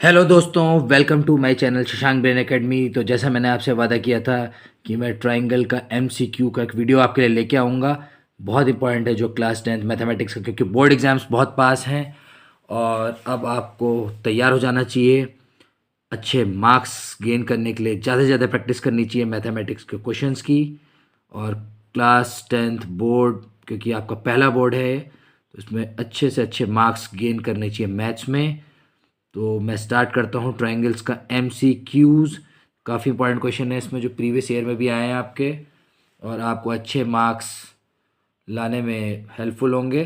Hello दोस्तों, welcome to my channel Shashank brain academy. तो जैसा मैंने आपसे वादा किया था कि मैं ट्राइंगल का एमसीक्यू का एक वीडियो आपके लिए लेके आऊँगा। बहुत इंपॉर्टेंट है जो क्लास 10th मैथमेटिक्स का, क्योंकि बोर्ड एग्ज़ाम्स बहुत पास हैं और अब आपको तैयार हो जाना चाहिए। अच्छे मार्क्स गेन करने के लिए ज़्यादा से ज़्यादा प्रैक्टिस करनी चाहिए मैथमेटिक्स के क्वेश्चंस की। और क्लास 10th बोर्ड, क्योंकि आपका पहला बोर्ड है, तो इसमें अच्छे से अच्छे मार्क्स गेन करने चाहिए मैथ्स में। तो मैं स्टार्ट करता हूँ ट्रायंगल्स का एमसीक्यूज़। काफ़ी इंपॉर्टेंट क्वेश्चन है इसमें जो प्रीवियस ईयर में भी आए हैं आपके, और आपको अच्छे मार्क्स लाने में हेल्पफुल होंगे।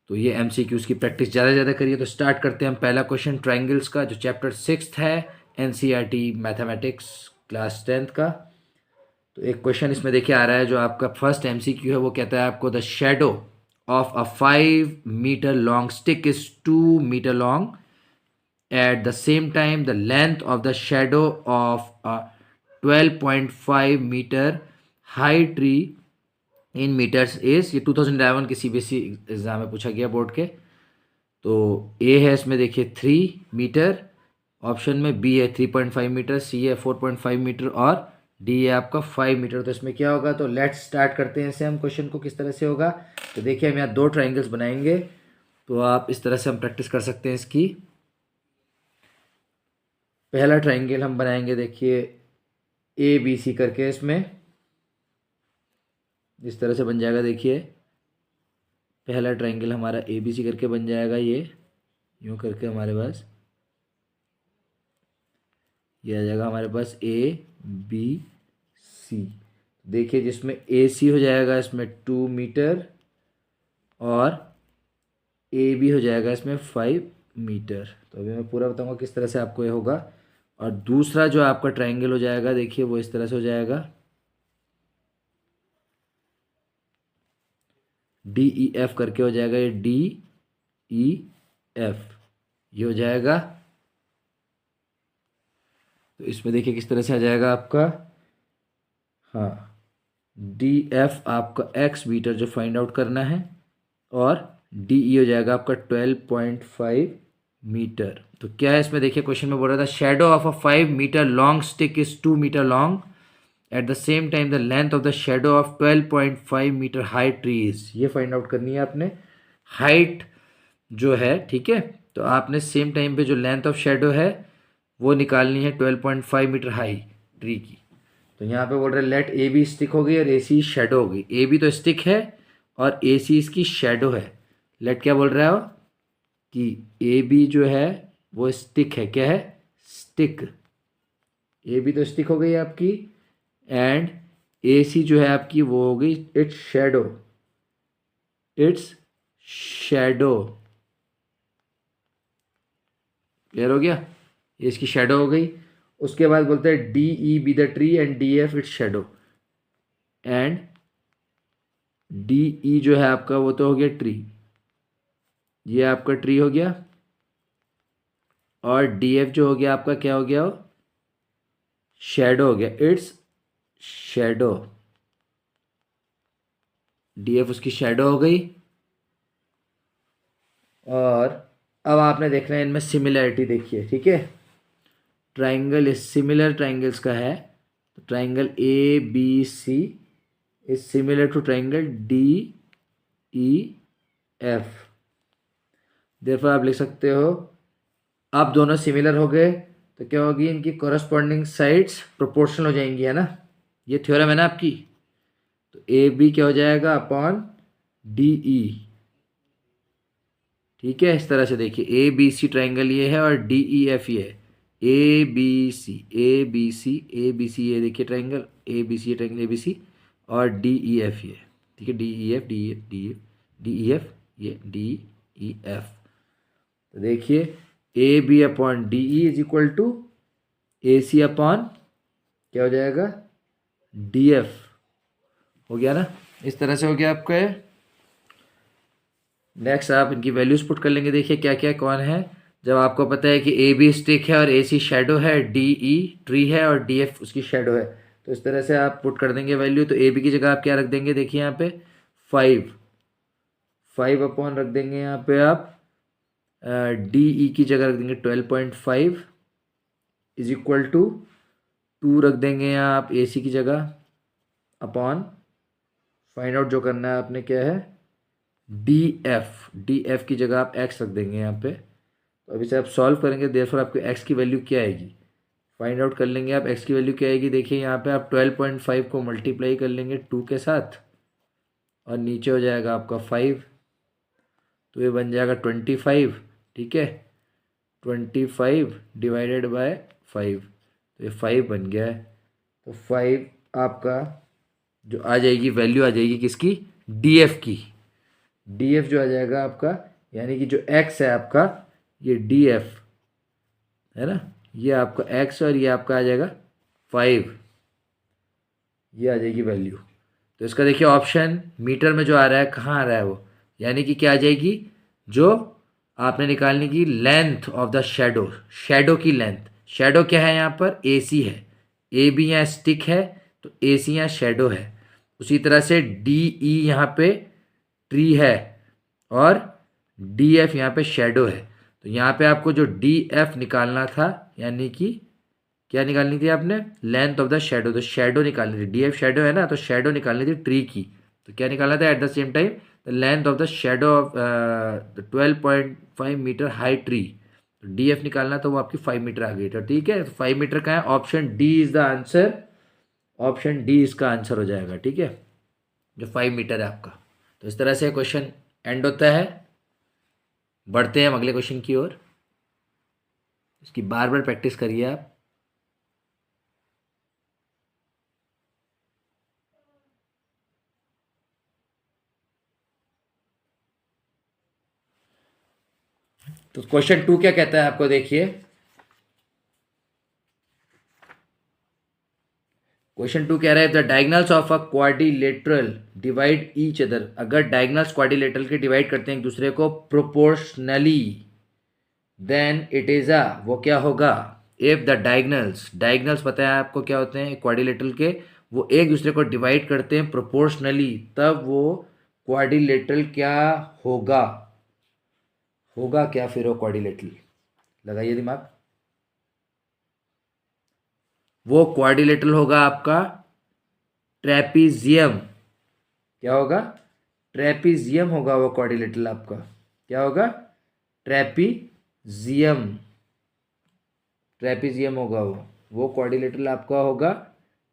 तो ये एमसीक्यूज़ की प्रैक्टिस ज़्यादा से ज़्यादा करिए। तो स्टार्ट करते हैं हम पहला क्वेश्चन ट्रायंगल्स का, जो चैप्टर 6 है एनसीईआरटी मैथमेटिक्स क्लास 10th का। तो एक क्वेश्चन इसमें देखिए आ रहा है, जो आपका फर्स्ट एमसीक्यू है वो कहता है आपको the shadow of a 5 metre long stick is 2 metre long. At the same time, the length of the shadow of a 12.5 meter high tree in meters is, ये 2011 के सीबीएसई एग्जाम में पूछा गया बोर्ड के। तो ए है इसमें देखिए 3 मीटर, ऑप्शन में बी है 3.5 मीटर, सी है 4.5 मीटर और डी है आपका 5 मीटर। तो इसमें क्या होगा, तो लेट्स स्टार्ट करते हैं इसे हम क्वेश्चन को किस तरह से होगा। तो देखिए हम यहाँ दो ट्राइंगल्स बनाएंगे, तो आप इस तरह से हम प्रैक्टिस कर सकते हैं इसकी। पहला ट्राइंगल हम बनाएंगे देखिए ए बी सी करके, इसमें इस तरह से बन जाएगा। देखिए पहला ट्राइंगल हमारा ए बी सी करके बन जाएगा, ये यूँ करके हमारे पास ये आ जाएगा हमारे पास ए बी सी। देखिए जिसमें ए सी हो जाएगा इसमें 2 मीटर और ए बी हो जाएगा इसमें 5 मीटर। तो अभी मैं पूरा बताऊंगा किस तरह से आपको ये होगा। और दूसरा जो आपका ट्राइंगल हो जाएगा देखिए वो इस तरह से हो जाएगा, डी ई एफ करके हो जाएगा, ये डी ई एफ ये हो जाएगा। तो इसमें देखिए किस तरह से आ जाएगा आपका, हाँ, डी एफ आपका एक्स मीटर जो फाइंड आउट करना है, और डी ई हो जाएगा आपका 12.5 मीटर। तो क्या है इसमें देखिए क्वेश्चन में बोल रहा था shadow of a 5 metre long stick is 2 metre long. At the same time the length of the shadow of 12.5 metre high trees, ये फाइंड आउट करनी है आपने। हाइट जो है, ठीक है, तो आपने सेम टाइम पे जो लेंथ ऑफ शेडो है वो निकालनी है 12.5 मीटर हाई ट्री की। तो यहाँ पे बोल रहे लेट ए बी स्टिक हो गई और ए सी शेडो हो गई। ए बी तो स्टिक है और ए सी इसकी शेडो है। लेट क्या बोल रहा है वो, कि ए बी जो है वो स्टिक है, क्या है, स्टिक। ए बी तो स्टिक हो गई आपकी, एंड ए सी जो है आपकी वो हो गई its shadow, its shadow. Clear हो गया, ये इसकी शेडो हो गई। उसके बाद बोलते हैं D E be the tree and D F its shadow. And D E जो है आपका वो तो हो गया ट्री, ये आपका ट्री हो गया। और डी एफ जो हो गया आपका क्या हो गया, शेडो हो गया, इट्स शेडो। डी एफ उसकी शेडो हो गई। और अब आपने देखना है इनमें सिमिलैरिटी देखिए, ठीक है। ट्राइंगल इज सिमिलर ट्राइंगल्स का है, तो triangle A B C is similar to triangle D E F. Therefore आप लिख सकते हो, अब दोनों सिमिलर हो गए तो क्या होगी, इनकी कॉरस्पॉन्डिंग साइड्स प्रोपोर्शनल हो जाएंगी, है ना। ये थ्योरम है ना आपकी। तो ए बी क्या हो जाएगा अपॉन डी ई, ठीक है। इस तरह से देखिए ए बी सी ट्राइंगल ये है और डी ई एफ ये है। A B C A B C A B C, ये देखिए triangle A B C, triangle A B C, और डी ई एफ ये, ठीक है, D E F D F D F D E F, ये D E F. तो देखिए A B upon D E is equal to A C upon क्या हो जाएगा, डी एफ। हो गया ना, इस तरह से हो गया आपका ये। नेक्स्ट आप इनकी वैल्यूज पुट कर लेंगे। देखिए क्या क्या कौन है, जब आपको पता है कि ए बी स्टिक है और ए सी शेडो है, डी ई ट्री है और डी एफ उसकी शेडो है, तो इस तरह से आप पुट कर देंगे वैल्यू। तो ए बी की जगह आप क्या रख देंगे, देखिए यहाँ पे 5 अपॉन रख देंगे यहाँ पे आप डी ई की जगह रख देंगे 12.5 इज इक्वल टू 2 रख देंगे यहाँ आप ए सी की जगह, अपॉन फाइंड आउट जो करना है आपने क्या है डी एफ की जगह आप एक्स रख देंगे यहाँ पे। तो अभी से आप सॉल्व करेंगे, देयरफॉर आपको एक्स की वैल्यू क्या आएगी फाइंड आउट कर लेंगे आप। एक्स की वैल्यू क्या आएगी, देखिए यहाँ पे आप 12.5 को मल्टीप्लाई कर लेंगे 2 के साथ और नीचे हो जाएगा आपका 5, तो ये बन जाएगा 25। ठीक है, 25 डिवाइडेड बाय 5, तो ये 5 बन गया है। तो 5 आपका जो आ जाएगी वैल्यू आ जाएगी किसकी, डी एफ की। डी एफ जो आ जाएगा आपका, यानी कि जो एक्स है आपका ये डी एफ है ना, ये आपका एक्स और ये आपका आ जाएगा 5, ये आ जाएगी वैल्यू। तो इसका देखिए ऑप्शन मीटर में जो आ रहा है कहाँ आ रहा है वो, यानी कि क्या आ जाएगी, जो आपने निकालने की length of the shadow, shadow की लेंथ। शेडो क्या है यहाँ पर, ए सी है, ए बी यहाँ स्टिक है तो ए सी यहाँ शेडो है। उसी तरह से डी ई यहाँ पे ट्री है और डी एफ यहाँ पे शेडो है। तो यहाँ पे आपको जो डी एफ निकालना था, यानी कि क्या निकालनी थी आपने, लेंथ ऑफ द शेडो, तो शेडो निकालनी थी, डी एफ शेडो है ना, तो शेडो निकालनी थी ट्री की। तो क्या निकालना था at the same time the length of the shadow of 12.5 metre high tree. तो डी एफ निकालना तो वो आपकी 5 मीटर आ गई। तो ठीक है, तो 5 मीटर का है, option D is the answer, option D इसका आंसर हो जाएगा। ठीक है, जो 5 मीटर है आपका। तो इस तरह से क्वेश्चन एंड होता है। बढ़ते हैं हम अगले क्वेश्चन की ओर, इसकी बार बार प्रैक्टिस करिए आप। तो क्वेश्चन 2 क्या कहता है आपको, देखिए क्वेश्चन 2 कह रहा है the diagonals of a quadrilateral divide each other. अगर डायगोनल्स क्वाड्रिलेटरल के डिवाइड करते हैं एक दूसरे को proportionally, then it is a, वो क्या होगा, इफ द डायगोनल्स, डायगोनल्स पता है आपको क्या होते हैं क्वाड्रिलेटरल के, वो एक दूसरे को डिवाइड करते हैं प्रोपोर्शनली, तब वो क्वाड्रिलेटरल क्या होगा, होगा क्या फिर वो क्वाड्रिलेटरल, लगाइए दिमाग। वो क्वाड्रिलेटरल होगा आपका ट्रेपीजियम। क्या होगा, ट्रेपीजियम होगा वो क्वाड्रिलेटरल आपका, क्या होगा, ट्रेपीजियम, ट्रेपीजियम होगा वो क्वाड्रिलेटरल आपका होगा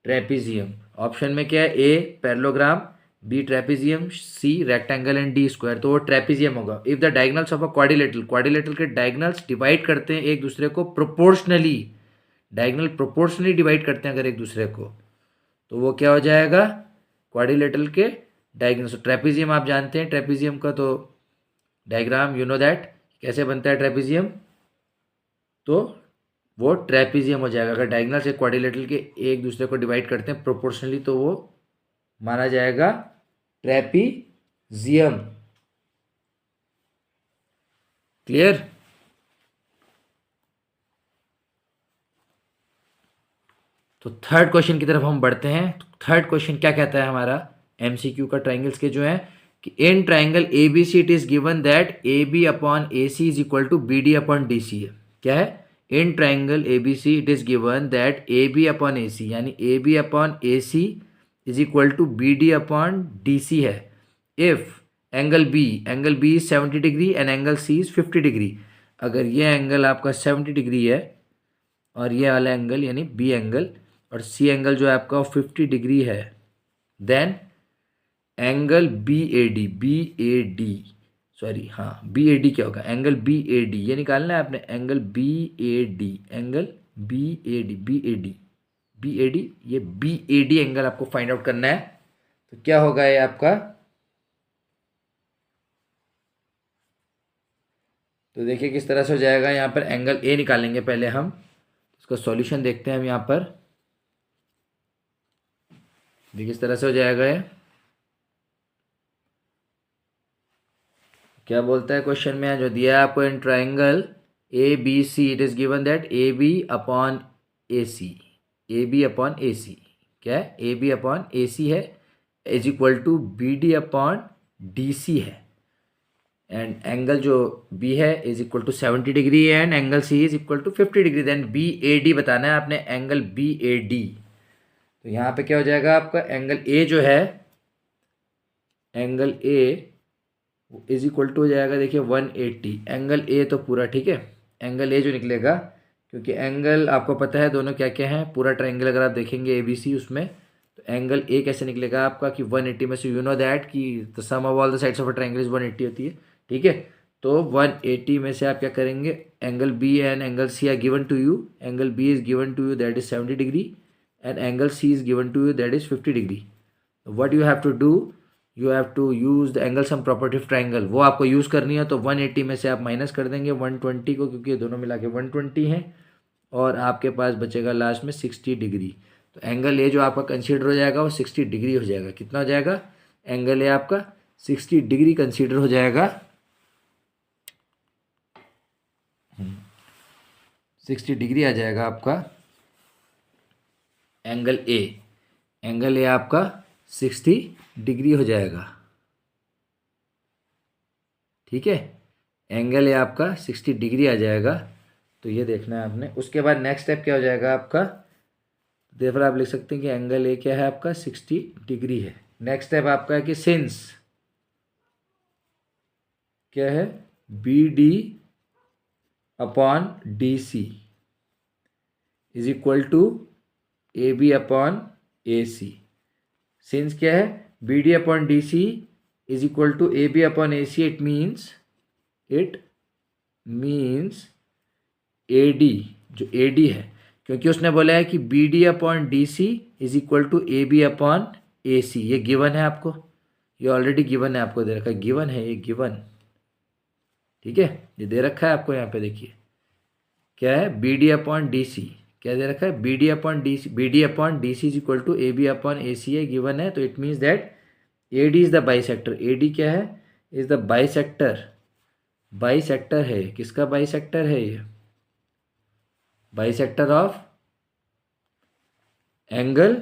ट्रेपीजियम। ऑप्शन में क्या है, A parallelogram, B trapezium, C rectangle and D square, तो वो ट्रेपीजियम होगा। If the diagonals of a quadrilateral, quadrilateral के डायगोनल्स डिवाइड करते हैं एक दूसरे को प्रोपोर्शनली, डायगोनल प्रोपोर्शनली डिवाइड करते हैं अगर एक दूसरे को, तो वो क्या हो जाएगा, क्वाड्रिलेटरल के डायगोनल। ट्रेपीजियम आप जानते हैं, ट्रेपीजियम का तो डायग्राम यू नो दैट कैसे बनता है ट्रेपीजियम, तो वो ट्रेपीजियम हो जाएगा। अगर डायगोनल से क्वाड्रिलेटरल के एक दूसरे को डिवाइड करते हैं प्रोपोर्शनली, तो वो माना जाएगा ट्रेपीजियम। क्लियर। तो थर्ड क्वेश्चन की तरफ हम बढ़ते हैं। थर्ड क्वेश्चन क्या कहता है हमारा, एमसीक्यू का ट्राइंगल्स के जो है, कि in triangle A B C it is given that A B upon A C is equal to B D upon D C है। क्या है, in triangle A B C it is given that A B upon A C, यानी A B upon A C is equal to B D upon D C है। If angle B is 70 degree and angle C is 50 degree. अगर ये angle आपका 70 degree है और ये वाला angle यानी बी एंगल और सी एंगल जो है आपका 50 डिग्री है, then angle B A D sorry हाँ बी ए डी क्या होगा, एंगल बी ए डी, ये निकालना है आपने, angle B A D, angle B A D, B A D, ये बी ए डी एंगल आपको फाइंड आउट करना है। तो क्या होगा ये आपका, तो देखिए किस तरह से हो जाएगा। यहाँ पर एंगल ए निकालेंगे पहले हम, इसका सॉल्यूशन देखते हैं हम। यहाँ पर देखिए किस तरह से हो जाएगा ये, क्या बोलता है क्वेश्चन में जो दिया है आपको, in triangle A B C it is given that A B upon A C, A B upon A C, क्या है, A B upon A C है, is equal to B D upon D C है। And angle जो B है is equal to 70 degree and angle C is equal to 50 degree. Then B A D बताना है आपने, angle B A D. तो यहाँ पे क्या हो जाएगा आपका, एंगल ए जो है, angle A is equal to हो जाएगा देखिए 180, एंगल ए तो पूरा, ठीक है, एंगल ए जो निकलेगा, क्योंकि एंगल आपको पता है दोनों क्या क्या है, पूरा ट्रायंगल अगर आप देखेंगे ए बी सी उसमें, तो एंगल ए कैसे निकलेगा आपका कि 180 में से, यू नो दैट कि the sum of all the sides of a triangle is 180 होती है, ठीक है। तो 180 में से आप क्या करेंगे, angle B and angle C are given to you, angle B is given to you that is 70 degree and angle C is given to you that is 50 degree. What you have to do, you have to use the angle sum property of triangle, वो आपको use करनी है। तो 180 में से आप minus कर देंगे 120 को, क्योंकि ये दोनों मिला के 120 हैं, और आपके पास बचेगा लास्ट में 60 डिग्री। तो एंगल ए जो आपका कंसीडर हो जाएगा वो 60 डिग्री हो जाएगा। कितना हो जाएगा, एंगल ए आपका 60 डिग्री कंसीडर हो जाएगा, 60 डिग्री आ जाएगा आपका एंगल ए, एंगल ए आपका 60 डिग्री हो जाएगा, ठीक है, एंगल ए आपका 60 डिग्री आ जाएगा। तो ये देखना है आपने। उसके बाद नेक्स्ट स्टेप क्या हो जाएगा आपका, देखो आप लिख सकते हैं कि एंगल ए क्या है आपका 60 डिग्री है। नेक्स्ट स्टेप आपका है कि सिंस क्या है, B D upon D C is equal to A B upon A C. Since क्या है, B D upon D C is equal to A B upon A C, it means A D, जो A D है, क्योंकि उसने बोला है कि B D upon D C is equal to A B upon A C. ये given है आपको, ये ऑलरेडी गिवन है, आपको दे रखा है, गिवन है ये, गिवन, ठीक है, ये दे रखा है आपको। यहाँ पे देखिए क्या है, B D upon D C क्या दे रखा है, B D upon D C, B D upon D C is equal to A B upon A C है, गिवन है। तो it means that A D is the bisector, A D क्या है, is the bisector, bisector है, किसका bisector है ये, bisector of angle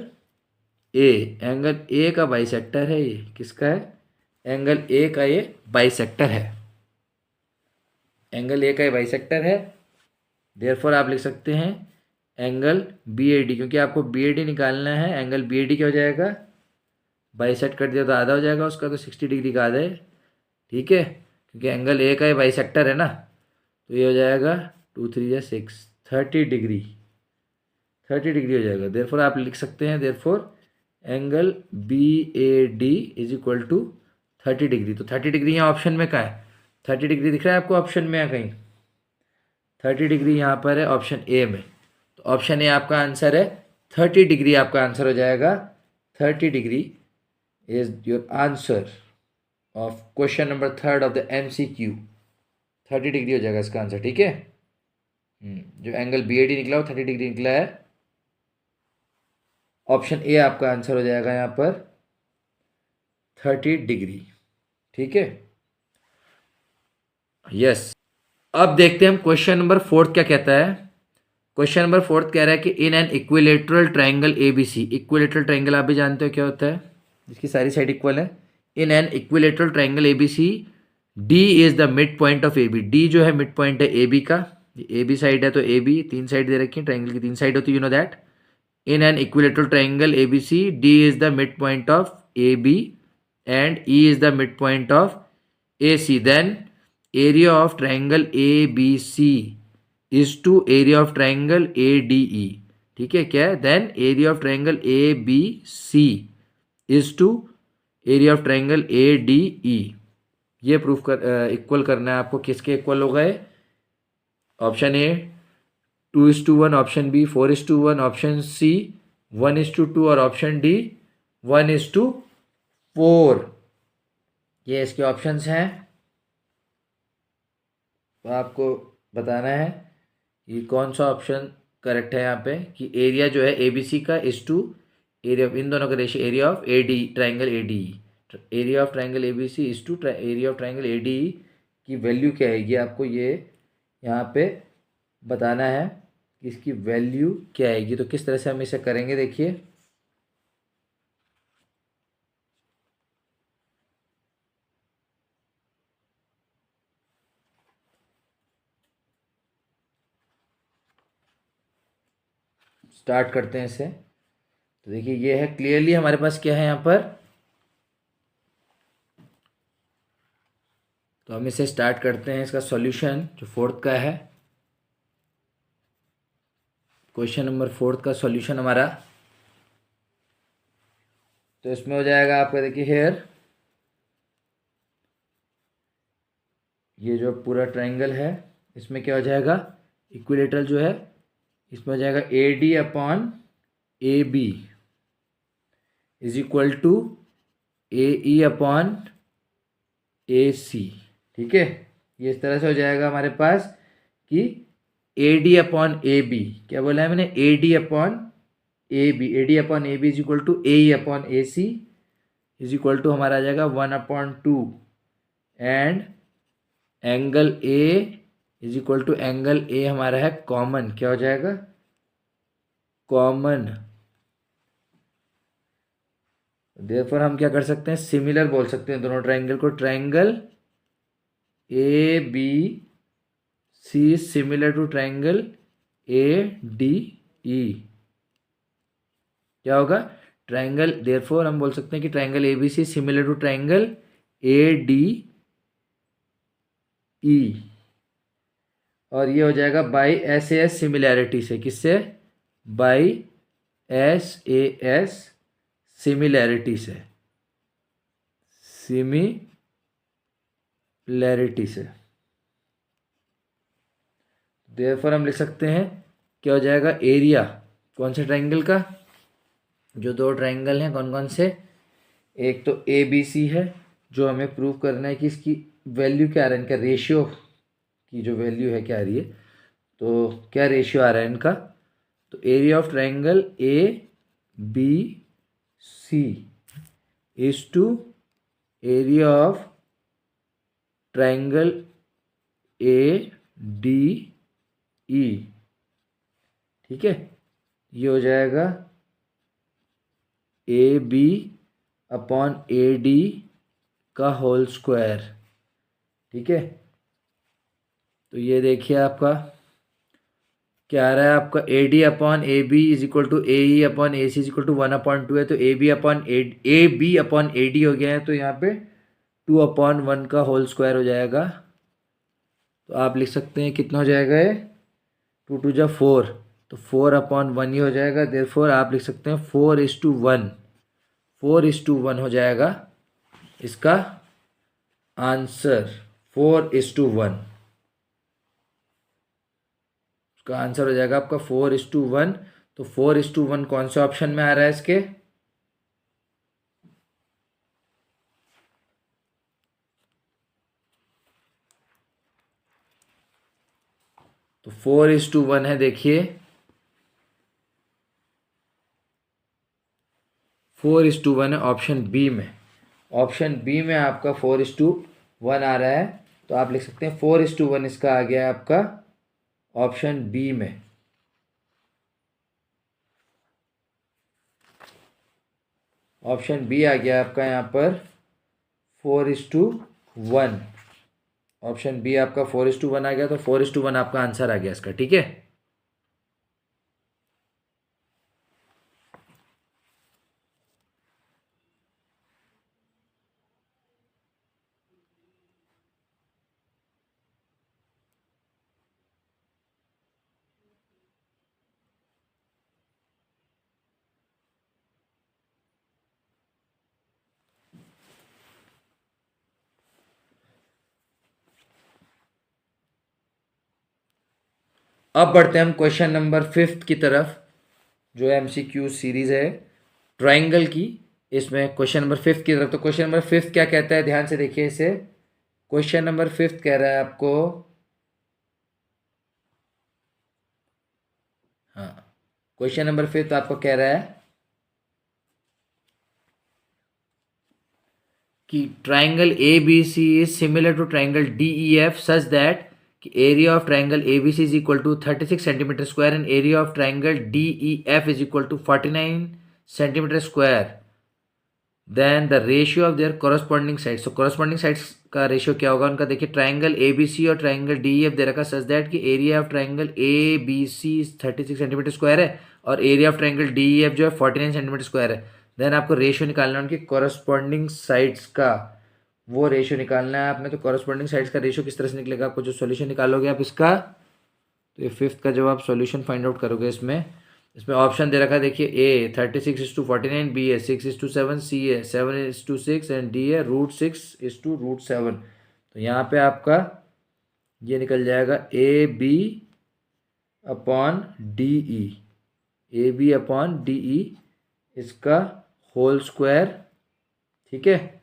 A, angle A का बाइसेक्टर है ये, किसका है, एंगल ए का ये बाइसेक्टर है, एंगल ए का ये बाइसेक्टर है। देयरफॉर आप लिख सकते हैं एंगल बी ए डी, क्योंकि आपको बी ए डी निकालना है, एंगल बी ए डी क्या हो जाएगा, बाइसेक्ट कर दिया तो आधा हो जाएगा उसका, तो 60 डिग्री का आधा है, ठीक है, क्योंकि एंगल ए का ये बाइसेक्टर है ना। तो ये हो जाएगा 2 3 या 6, 30 डिग्री, 30 डिग्री हो जाएगा। देयरफॉर आप लिख सकते हैं, therefore angle B A D is equal to 30 degree. तो 30 डिग्री यहाँ ऑप्शन में कहाँ है, 30 डिग्री दिख रहा है आपको ऑप्शन में या कहीं, 30 डिग्री यहाँ पर है ऑप्शन ए में। तो ऑप्शन ए आपका आंसर है, 30 डिग्री आपका आंसर हो जाएगा। 30 degree is your answer of question number 3 of the MCQ। 30 degree हो जाएगा इसका आंसर, ठीक है। जो एंगल बी ए डी निकला वो 30 डिग्री निकला है, ऑप्शन ए आपका आंसर हो जाएगा यहाँ पर 30 डिग्री, ठीक है, यस। अब देखते हैं हम क्वेश्चन नंबर 4 क्या कहता है। क्वेश्चन नंबर 4 कह रहा है कि in an equilateral triangle A B C, equilateral triangle आप भी जानते हो क्या होता है, जिसकी सारी साइड इक्वल है। In an equilateral triangle A B C, D is the mid point of A B, D जो है मिड पॉइंट है ए बी का, ए बी साइड है तो ए बी, 3 साइड दे रखी है, ट्राइंगल की 3 साइड होती है, you know that. In an equilateral triangle ABC, D is the midpoint of AB and E is the midpoint of AC. Then area of triangle ABC is to area of triangle ADE. ठीक है, क्या है, then area of triangle ABC is to area of triangle ADE. ये proof कर equal करना है आपको, किसके इक्वल हो गए, option A 2:1, option B 4:1, option C 1:2 और ऑप्शन डी 1:4। ये इसके ऑप्शंस हैं। तो आपको बताना है कि कौन सा ऑप्शन करेक्ट है यहाँ पे, कि एरिया जो है ए बी सी का इज टू एरिया ऑफ, इन दोनों का ratio area of A D triangle A D, area of triangle A B C is to area of triangle A D की वैल्यू क्या है, ये आपको ये यहाँ पे बताना है कि इसकी वैल्यू क्या आएगी। तो किस तरह से हम इसे करेंगे, देखिए स्टार्ट करते हैं इसे। तो देखिए ये है, क्लियरली हमारे पास क्या है यहाँ पर। तो हम इसे स्टार्ट करते हैं, इसका सॉल्यूशन जो फोर्थ का है, क्वेश्चन नंबर फोर्थ का सॉल्यूशन हमारा। तो इसमें हो जाएगा आपका, देखिए हेयर, ये जो पूरा ट्रायंगल है इसमें क्या हो जाएगा, इक्विलेटरल जो है इसमें हो जाएगा A D upon A B is equal to A E upon A C. ठीक है, ये इस तरह से हो जाएगा हमारे पास कि A D upon A B, क्या बोला है मैंने, A D upon A B, A D upon A B is equal to A E upon A C is equal to हमारा आ जाएगा 1/2 and angle A is equal to angle A हमारा है common, क्या हो जाएगा, कॉमन। देयरफॉर हम क्या कर सकते हैं, सिमिलर बोल सकते हैं दोनों ट्रायंगल को, triangle A B C similar to triangle A D E. क्या होगा, ट्रायंगल, देयरफॉर हम बोल सकते हैं कि triangle A B C similar to triangle A D E, और ये हो जाएगा by S A S similarity से, किससे, by S A S similarity से, सिमिलैरिटी से। देयरफॉर हम लिख सकते हैं क्या हो जाएगा, एरिया कौन से ट्रायंगल का, जो दो ट्रायंगल हैं कौन कौन से, एक तो ए बी सी है, जो हमें प्रूव करना है कि इसकी वैल्यू क्या आ रहा है, इनका रेशियो की जो वैल्यू है क्या आ रही है, तो क्या रेशियो आ रहा है इनका, तो area of triangle A B C is to area of triangle A D E. ठीक है, ये हो जाएगा A B upon A D का होल स्क्वायर। ठीक है, तो ये देखिए आपका क्या आ रहा है, आपका A D upon A B is equal to A E upon A C is equal to 1/2 है, तो A B upon A D हो गया है, तो यहाँ पे 2/1 का होल स्क्वायर हो जाएगा। तो आप लिख सकते हैं कितना हो जाएगा ये, 2 2 जा 4, तो 4/1 ही हो जाएगा। देयरफॉर आप लिख सकते हैं 4:1, 4:1 हो जाएगा इसका आंसर, 4:1 का आंसर हो जाएगा आपका 4:1। तो 4:1 कौन से ऑप्शन में आ रहा है इसके, तो 4:1 है, देखिए 4:1 है ऑप्शन बी में, ऑप्शन बी में आपका 4:1 आ रहा है। तो आप लिख सकते हैं 4:1 इसका आ गया है आपका ऑप्शन बी में। ऑप्शन बी आ गया आपका यहाँ पर 4:1, ऑप्शन बी आपका 4:1 आ गया, तो 4:1 आपका आंसर आ गया इसका। ठीक है, अब बढ़ते हैं हम क्वेश्चन नंबर 5 की तरफ, जो एमसीक्यू सीरीज है ट्रायंगल की, इसमें क्वेश्चन नंबर 5 की तरफ। तो क्वेश्चन नंबर 5 क्या कहता है, ध्यान से देखिए इसे। क्वेश्चन नंबर 5 कह रहा है आपको, हाँ, क्वेश्चन नंबर 5 आपको कह रहा है कि triangle A B C is similar to triangle D E F such that कि area of triangle A B C is equal to 36 centimetre square and area of triangle D E F is equal to 49 centimetre square. Then the ratio of their corresponding sides, तो corresponding sides का ratio क्या होगा उनका, देखिए triangle A B C और triangle D F दे रखा such that कि area of triangle A B C 36 centimetre square है और area of triangle D F जो है 49 सेंटीमीटर स्क्वायर है। देन आपको रेशियो निकालना है उनकी कॉरस्पॉन्डिंग साइड्स का, वो रेशियो निकालना है आपने। तो कॉरस्पॉन्डिंग साइड्स का रेशियो किस तरह से निकलेगा, आपको जो सॉल्यूशन निकालोगे आप इसका, तो ये फिफ्थ का जब आप सॉल्यूशन फाइंड आउट करोगे इसमें, इसमें ऑप्शन दे रखा है देखिए, ए 36:49, बी है 6:7, सी है 7:6 एंड डी है √6:7। तो यहाँ पे आपका ये निकल जाएगा A B upon D E, A B upon D E इसका होल स्क्वायर, ठीक है।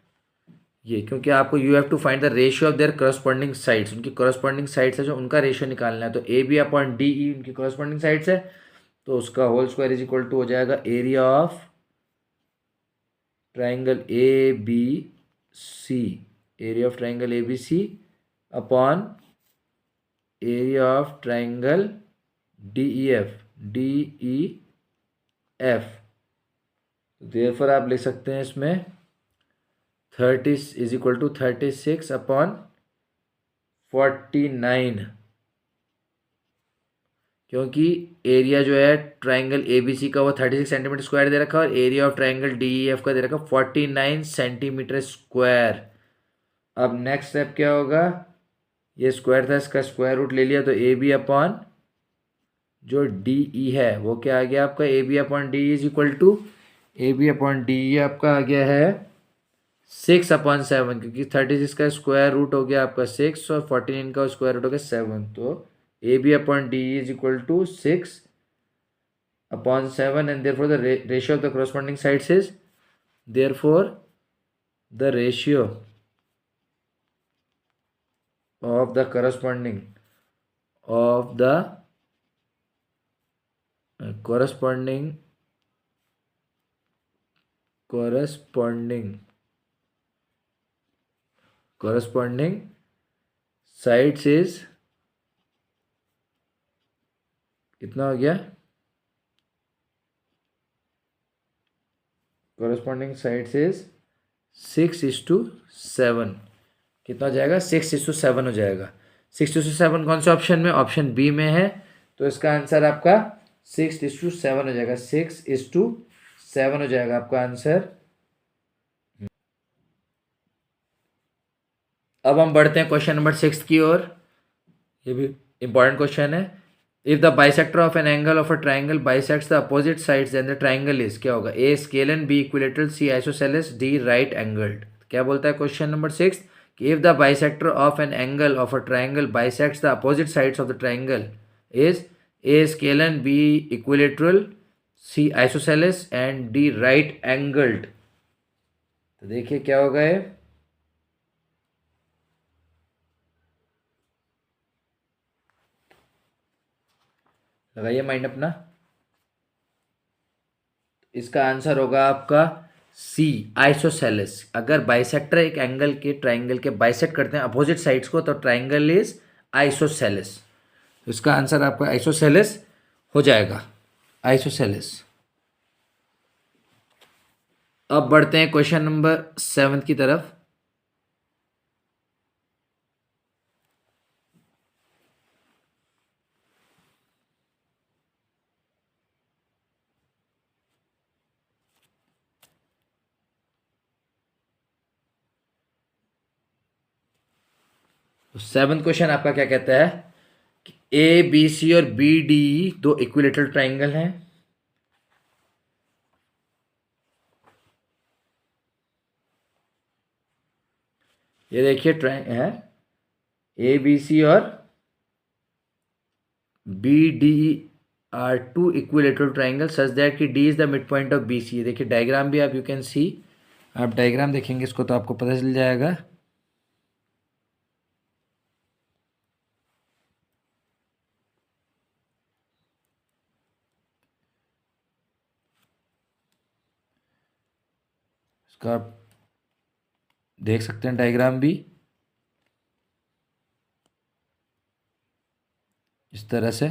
ये क्योंकि आपको you have to find the ratio of their corresponding sides, उनकी करस्पॉन्डिंग साइड्स है जो उनका रेशियो निकालना है। तो A B upon D E उनकी करस्पॉन्डिंग साइड्स है, तो उसका whole square is equal to हो जाएगा area of triangle A B C, area of triangle A B C upon area of triangle D E F, D E F. Therefore आप लिख सकते हैं इसमें 30 इज इक्वल टू 36/49, क्योंकि area जो है ट्राइंगल ए बी सी का वो 36 सेंटीमीटर स्क्वायर दे रखा है और area of triangle D E F का दे रखा 49 सेंटीमीटर स्क्वायर। अब नेक्स्ट स्टेप क्या होगा, ये स्क्वायर था इसका स्क्वायर रूट ले लिया, तो ए बी अपॉन जो डी ई है वो क्या आ गया आपका, A B upon D is equal to, A B upon D E आपका आ गया है 6/7, क्योंकि 36 का स्क्वायर रूट हो गया आपका 6 और 49 का स्क्वायर रूट हो गया 7। तो A B upon D is equal to 6/7 and therefore the ratio of the corresponding sides is, therefore the ratio of the corresponding corresponding sides is कितना हो गया, corresponding sides is 6:7, कितना हो जाएगा 6:7 हो जाएगा। 6:7 कौन से ऑप्शन में, ऑप्शन बी में है, तो इसका आंसर आपका 6:7 हो जाएगा, 6:7 हो जाएगा आपका आंसर। अब हम बढ़ते हैं क्वेश्चन नंबर 6 की ओर, ये भी इंपॉर्टेंट क्वेश्चन है। If the bisector of an angle of a triangle bisects the opposite sides then the triangle is, क्या होगा, A scalene, B equilateral, C isosceles, D right angled. क्या बोलता है क्वेश्चन नंबर 6 कि if the bisector of an angle of a triangle bisects the opposite sides of the triangle is A scalene, B equilateral, C isosceles and D right angled. तो देखिए क्या होगा ये, लगाइए माइंड अपना। इसका आंसर होगा आपका सी आइसोसेलेस। अगर बाइसेक्टर एक एंगल के ट्राइंगल के बाइसेक्ट करते हैं अपोजिट साइड्स को, तो ट्राइंगल इज आइसोसेलेस। तो इसका आंसर आपका आइसोसेलेस हो जाएगा, आइसोसेलेस। अब बढ़ते हैं क्वेश्चन नंबर 7 की तरफ। तो 7th क्वेश्चन आपका क्या कहता है कि ए बी सी और बी डी दो इक्विलेटरल ट्राइंगल हैं। ये देखिए है ए बी सी और B D are two equilateral triangle such that कि D is the mid point of B C. देखिए डायग्राम भी आप यू कैन सी, आप डायग्राम देखेंगे इसको तो आपको पता चल जाएगा। इसका आप देख सकते हैं डायग्राम भी इस तरह से।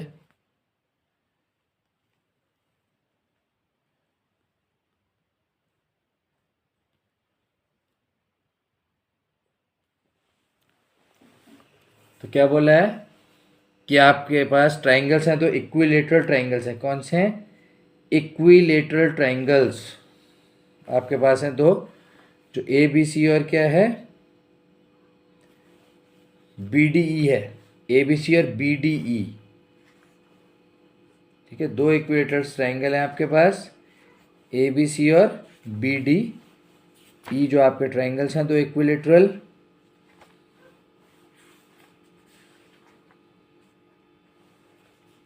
तो क्या बोला है कि आपके पास ट्राइंगल्स हैं, तो इक्विलेटरल ट्राइंगल्स हैं। कौन से हैं? इक्विलेटरल ट्राइंगल्स आपके पास हैं दो, जो ए बी सी और क्या है, बी डी ई है। ए बी सी और बी डी ई, ठीक है। दो इक्विलेटरल ट्राइंगल हैं आपके पास, ए बी सी और बी डी ई, जो आपके ट्राइंगल्स हैं दो इक्विलेटरल।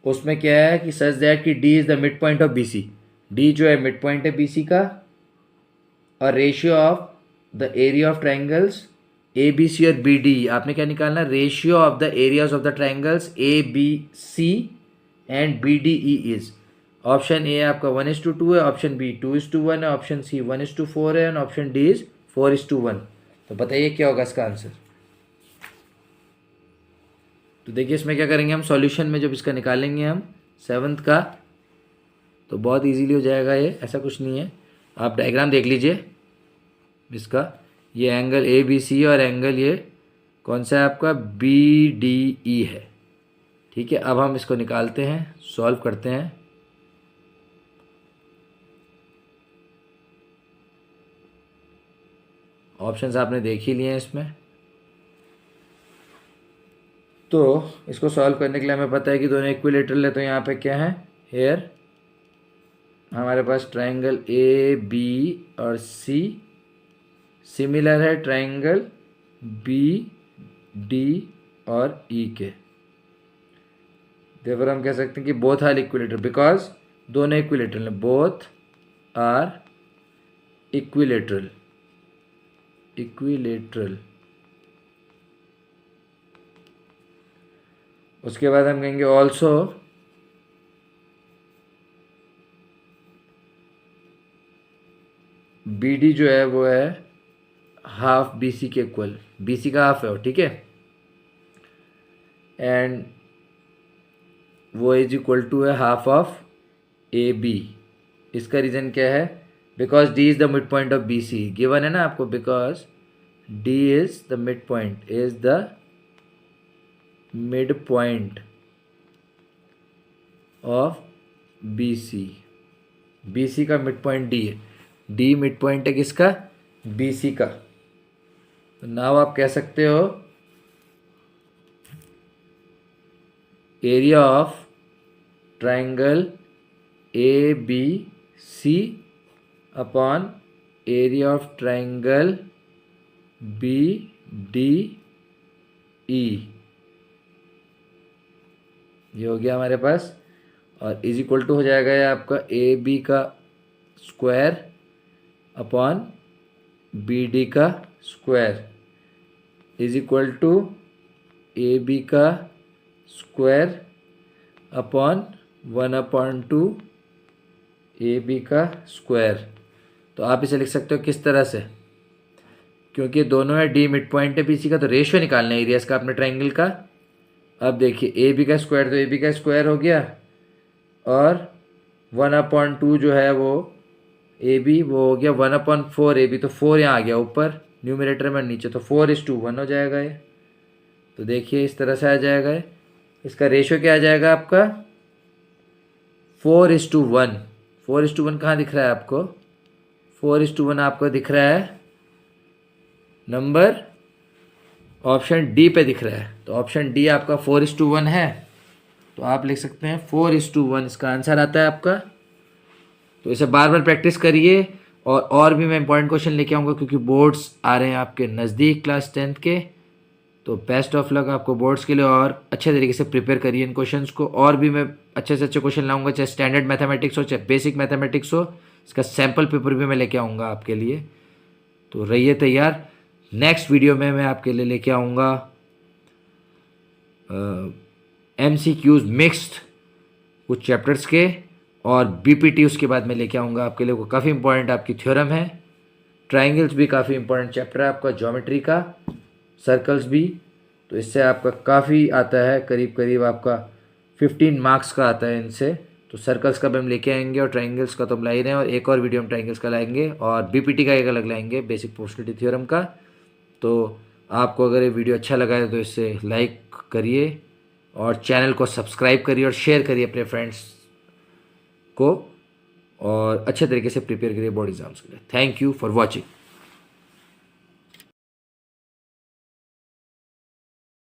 उसमें क्या है कि सच दैट कि D is the mid point of B C, D जो है मिड पॉइंट है बी सी का, और ratio of the area of triangles A B C और बी डी, आपने क्या निकालना? Ratio of the areas of the triangles A B C and B D E is, option A आपका 1:2 है, option B 2:1 है, option C 1:4 है, and option D is 4:1। तो बताइए क्या होगा इसका आंसर? तो देखिए इसमें क्या करेंगे हम, सॉल्यूशन में जब इसका निकालेंगे हम 7th का, तो बहुत इजीली हो जाएगा ये, ऐसा कुछ नहीं है। आप डायग्राम देख लीजिए इसका, ये एंगल ए बी सी और एंगल ये कौन सा है आपका, बी डी ई है, ठीक है। अब हम इसको निकालते हैं, सॉल्व करते हैं। ऑप्शंस आपने देख ही लिए हैं इसमें। तो इसको सॉल्व करने के लिए हमें पता है कि दोनों इक्विलेटरल है, तो यहाँ पे क्या है, हेयर हमारे पास ट्राइंगल ए बी और सी सिमिलर है ट्राइंगल बी डी और ई के। देवर हम कह सकते हैं कि बोथ आर इक्विलेटरल, बिकॉज दोनों इक्विलेटरल हैं, बोथ आर इक्विलेटरल, इक्विलेटरल। उसके बाद हम कहेंगे ऑल्सो बी डी जो है वो है हाफ बी सी के इक्वल, बी सी का हाफ है वो, ठीक है। एंड वो इज इक्वल टू है हाफ ऑफ ए बी। इसका रीज़न क्या है? Because D is the mid point of B C, given है ना आपको, because D is the mid point, is the mid point of B C. B C का mid point D है, D mid point है किसका? B C का। तो now आप कह सकते हो area of triangle A B C upon area of triangle B D E, ये हो गया हमारे पास। और इज इक्वल टू हो जाएगा ये आपका ए बी का स्क्वायर अपॉन बी डी का square, is equal to A B का स्क्वायर अपॉन 1/2 ए बी का स्क्वायर। तो आप इसे लिख सकते हो किस तरह से, क्योंकि दोनों है, डी मिड पॉइंट है बी सी का, तो रेशियो निकालना है एरियाज का अपने ट्राइंगल का। अब देखिए ए बी का स्क्वायर, तो ए बी का स्क्वायर हो गया, और 1/2 जो है वो ए बी, वो हो गया 1/4 ए बी, तो 4 यहाँ आ गया ऊपर न्यूमरेटर में, नीचे तो 4:1 हो जाएगा ये। तो देखिए इस तरह से आ जाएगा ये। इसका रेशियो क्या आ जाएगा आपका? 4:1। 4:1 कहाँ दिख रहा है आपको? 4:1 आपको दिख रहा है नंबर ऑप्शन डी पे दिख रहा है। तो ऑप्शन डी आपका 4:1 है, तो आप लिख सकते हैं 4:1 इसका आंसर आता है आपका। तो इसे बार बार प्रैक्टिस करिए, और भी मैं इंपॉर्टेंट क्वेश्चन लेके आऊँगा, क्योंकि बोर्ड्स आ रहे हैं आपके नज़दीक क्लास 10th के। तो बेस्ट ऑफ लक आपको बोर्ड्स के लिए, और अच्छे तरीके से प्रिपेयर करिए इन क्वेश्चंस को। और भी मैं अच्छे से अच्छे क्वेश्चन लाऊंगा, चाहे स्टैंडर्ड मैथमेटिक्स हो, चाहे बेसिक मैथमेटिक्स हो, इसका सैम्पल पेपर भी मैं लेके आऊँगा आपके लिए। तो रहिए तैयार, नेक्स्ट वीडियो में मैं आपके लिए लेके आऊँगा MCQs मिक्स्ड कुछ चैप्टर्स के, और BPT उसके बाद में लेके आऊँगा आपके लिए। वो काफ़ी इंपॉर्टेंट आपकी थ्योरम है, ट्राइंगल्स भी काफ़ी इंपॉर्टेंट चैप्टर है आपका, ज्योमेट्री का, सर्कल्स भी। तो इससे आपका काफ़ी आता है, करीब करीब आपका 15 मार्क्स का आता है इनसे। तो सर्कल्स का भी हम लेके आएंगे, और ट्राइंगल्स का तो हम ला ही रहे हैं, और एक और वीडियो हम ट्राइंगल्स का लाएंगे, और BPT का एक अलग लाएंगे, बेसिक प्रोबेबिलिटी थ्योरम का। तो आपको अगर ये वीडियो अच्छा लगा है तो इसे लाइक करिए और चैनल को सब्सक्राइब करिए और शेयर करिए अपने फ्रेंड्स को, और अच्छे तरीके से प्रिपेयर करिए बोर्ड एग्जाम्स के लिए। Thank you for watching.